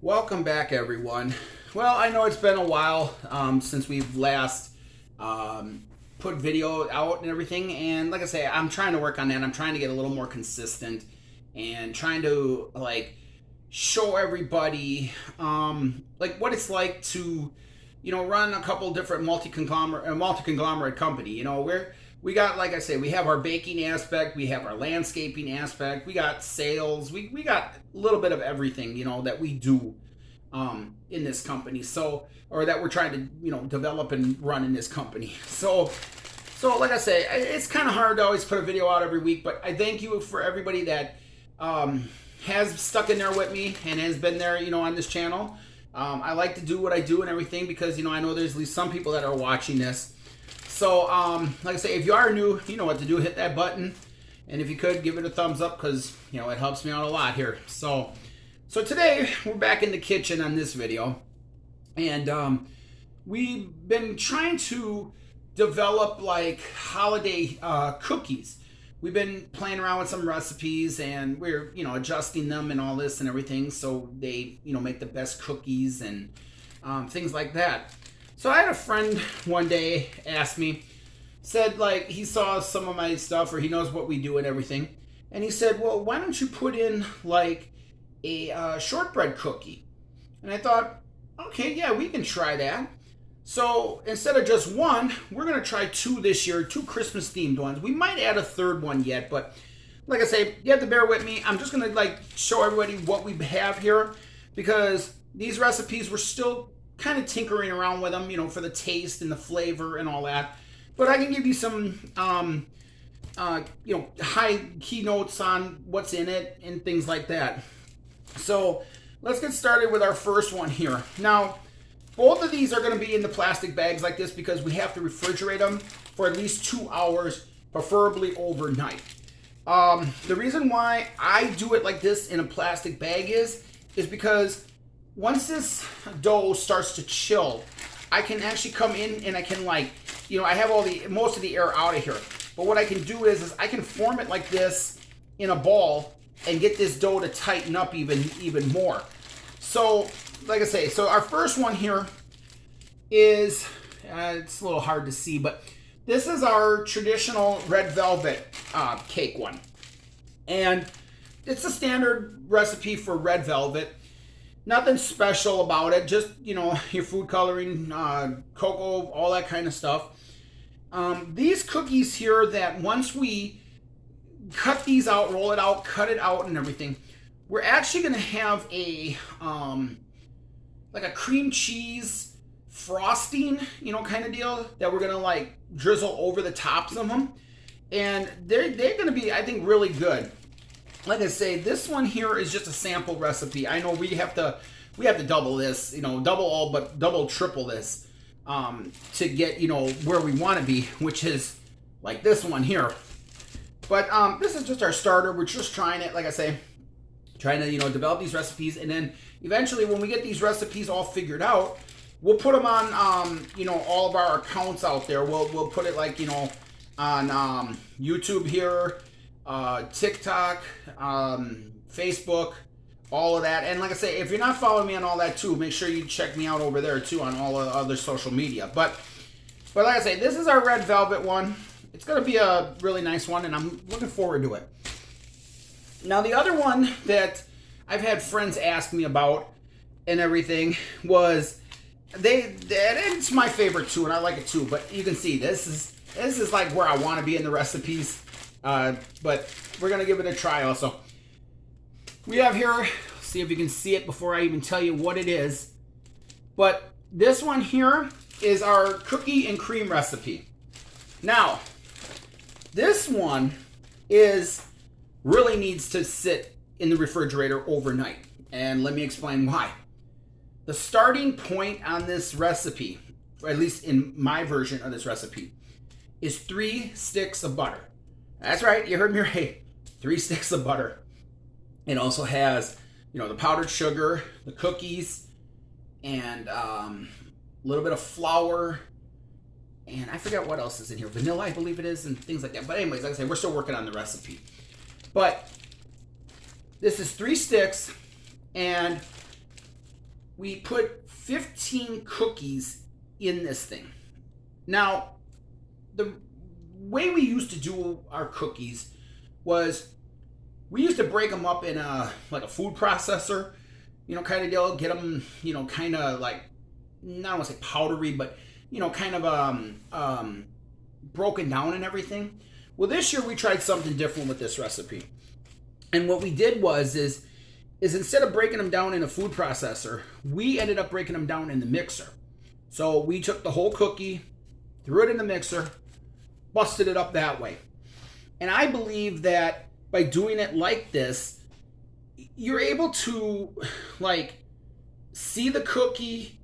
Welcome back, everyone. Well, I know it's been a while since we've last put video out and everything, and like I say, I'm trying to work on that. I'm trying to get a little more consistent and trying to show everybody like what it's like to run a couple different multi-conglomerate company. We got, like I say, we have our baking aspect, we have our landscaping aspect, we got sales, we got a little bit of everything, that we do in this company. So, or that we're trying to, develop and run in this company. So like I say, it's kind of hard to always put a video out every week, but I thank you for everybody that has stuck in there with me and has been there, on this channel. I like to do what I do and everything because, I know there's at least some people that are watching this. So, like I say, if you are new, you know what to do. Hit that button. And if you could, give it a thumbs up because, it helps me out a lot here. So today, we're back in the kitchen on this video. And we've been trying to develop, holiday cookies. We've been playing around with some recipes and we're, adjusting them and all this and everything so they, make the best cookies and things like that. So I had a friend one day ask me, said he saw some of my stuff or he knows what we do and everything. And he said, well, why don't you put in a shortbread cookie? And I thought, okay, yeah, we can try that. So instead of just one, we're going to try two this year, two Christmas themed ones. We might add a third one yet, but like I say, you have to bear with me. I'm just going to show everybody what we have here because these recipes we're still kind of tinkering around with them, for the taste and the flavor and all that. But I can give you some, high keynotes on what's in it and things like that. So let's get started with our first one here. Now, both of these are going to be in the plastic bags like this because we have to refrigerate them for at least 2 hours, preferably overnight. The reason why I do it like this in a plastic bag is because once this dough starts to chill, I can actually come in and I can I have most of the air out of here. But what I can do is I can form it like this in a ball and get this dough to tighten up even more. So, like I say, so our first one here is, it's a little hard to see, but this is our traditional red velvet cake one. And it's a standard recipe for red velvet. Nothing special about it, just, your food coloring, cocoa, all that kind of stuff. These cookies here that once we cut these out, roll it out, cut it out and everything, we're actually going to have a cream cheese frosting, kind of deal that we're going to drizzle over the tops of them. And they're going to be, I think, really good. Like I say, this one here is just a sample recipe. I know we have to double this, double, triple this to get, where we want to be, which is like this one here. But this is just our starter. We're just trying it, like I say, trying to, develop these recipes. And then eventually when we get these recipes all figured out, we'll put them on, all of our accounts out there. We'll put it on YouTube here, TikTok, Facebook, all of that. And like I say, if you're not following me on all that too, make sure you check me out over there too on all the other social media. But like I say, this is our red velvet one. It's going to be a really nice one and I'm looking forward to it. Now the other one that I've had friends ask me about and everything was it's my favorite too and I like it too, but you can see this is where I want to be in the recipes. But we're going to give it a try also. We have here, see if you can see it before I even tell you what it is. But this one here is our cookie and cream recipe. Now, this one really needs to sit in the refrigerator overnight. And let me explain why. The starting point on this recipe, or at least in my version of this recipe, is 3 sticks of butter. That's right, you heard me right. 3 sticks of butter. It also has, the powdered sugar, the cookies, and a little bit of flour, and I forget what else is in here. Vanilla, I believe it is, and things like that. But anyways, like I say, we're still working on the recipe. But this is 3 sticks, and we put 15 cookies in this thing. Now, the way we used to do our cookies was we used to break them up in like a food processor, kind of deal, get them, kind of like, I don't want to say powdery, but, kind of broken down and everything. Well, this year we tried something different with this recipe. And what we did is instead of breaking them down in a food processor, we ended up breaking them down in the mixer. So we took the whole cookie, threw it in the mixer, busted it up that way. And I believe that by doing it like this, you're able to like see the cookie,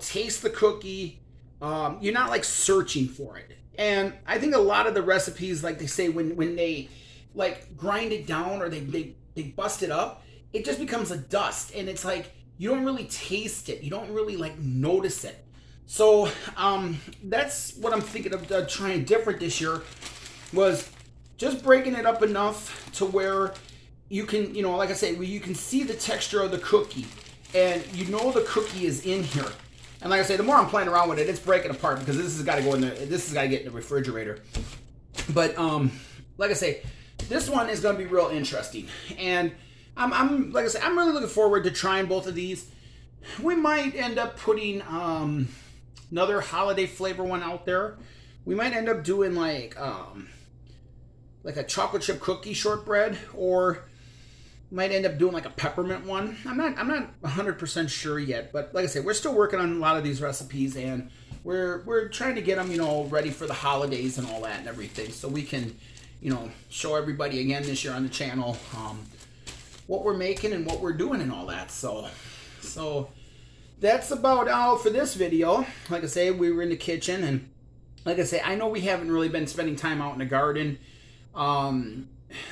taste the cookie. You're not like searching for it. And I think a lot of the recipes, like they say, when they like grind it down or they bust it up, it just becomes a dust, and it's like you don't really taste it. You don't really like notice it. So that's what I'm thinking of trying different this year, was just breaking it up enough to where you can, like I say, where you can see the texture of the cookie, and the cookie is in here. And like I say, the more I'm playing around with it, it's breaking apart, because this has got to go in there. This has got to get in the refrigerator. But like I say, this one is going to be real interesting, and I'm like I say, I'm really looking forward to trying both of these. We might end up putting another holiday flavor one out there. We might end up doing like a chocolate chip cookie shortbread, or might end up doing like a peppermint one. I'm not 100% sure yet, but like I said, we're still working on a lot of these recipes, and we're trying to get them, ready for the holidays and all that and everything, so we can, show everybody again this year on the channel what we're making and what we're doing and all that. So that's about all for this video. Like I say, we were in the kitchen, and like I say, I know we haven't really been spending time out in the garden.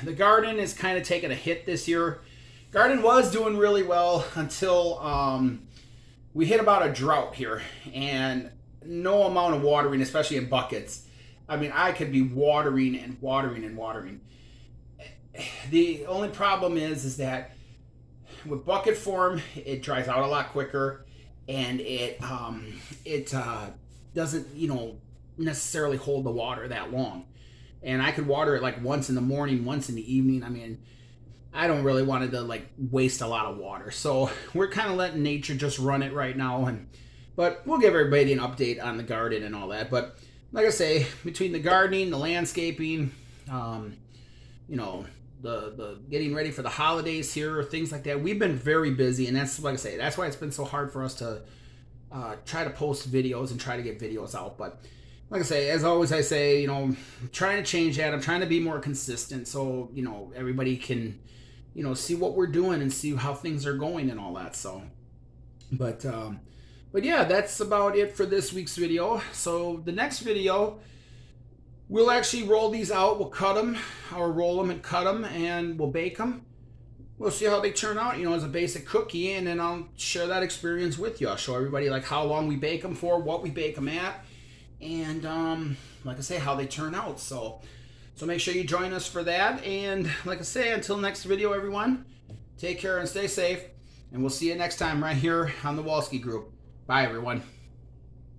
The garden is kind of taking a hit this year. Garden was doing really well until we hit about a drought here, and no amount of watering, especially in buckets. I mean, I could be watering and watering and watering. The only problem is that with bucket form, it dries out a lot quicker, and it doesn't necessarily hold the water that long. And I could water it like once in the morning, once in the evening. I mean, I don't really want to like waste a lot of water, so we're kind of letting nature just run it right now. But we'll give everybody an update on the garden and all that. But like I say, between the gardening, the landscaping, the getting ready for the holidays here, things like that, we've been very busy, and that's, like I say, that's why it's been so hard for us to try to post videos and try to get videos out. But like I say, as always, I say, I'm trying to change that. I'm trying to be more consistent, so everybody can see what we're doing and see how things are going and all that. So but yeah, that's about it for this week's video. So the next video, we'll actually roll these out. We'll cut them, or roll them and cut them, and we'll bake them. We'll see how they turn out, as a basic cookie, and then I'll share that experience with you. I'll show everybody like how long we bake them for, what we bake them at, and like I say, how they turn out. So make sure you join us for that. And like I say, until next video, everyone, take care and stay safe, and we'll see you next time right here on the Walski Group. Bye, everyone.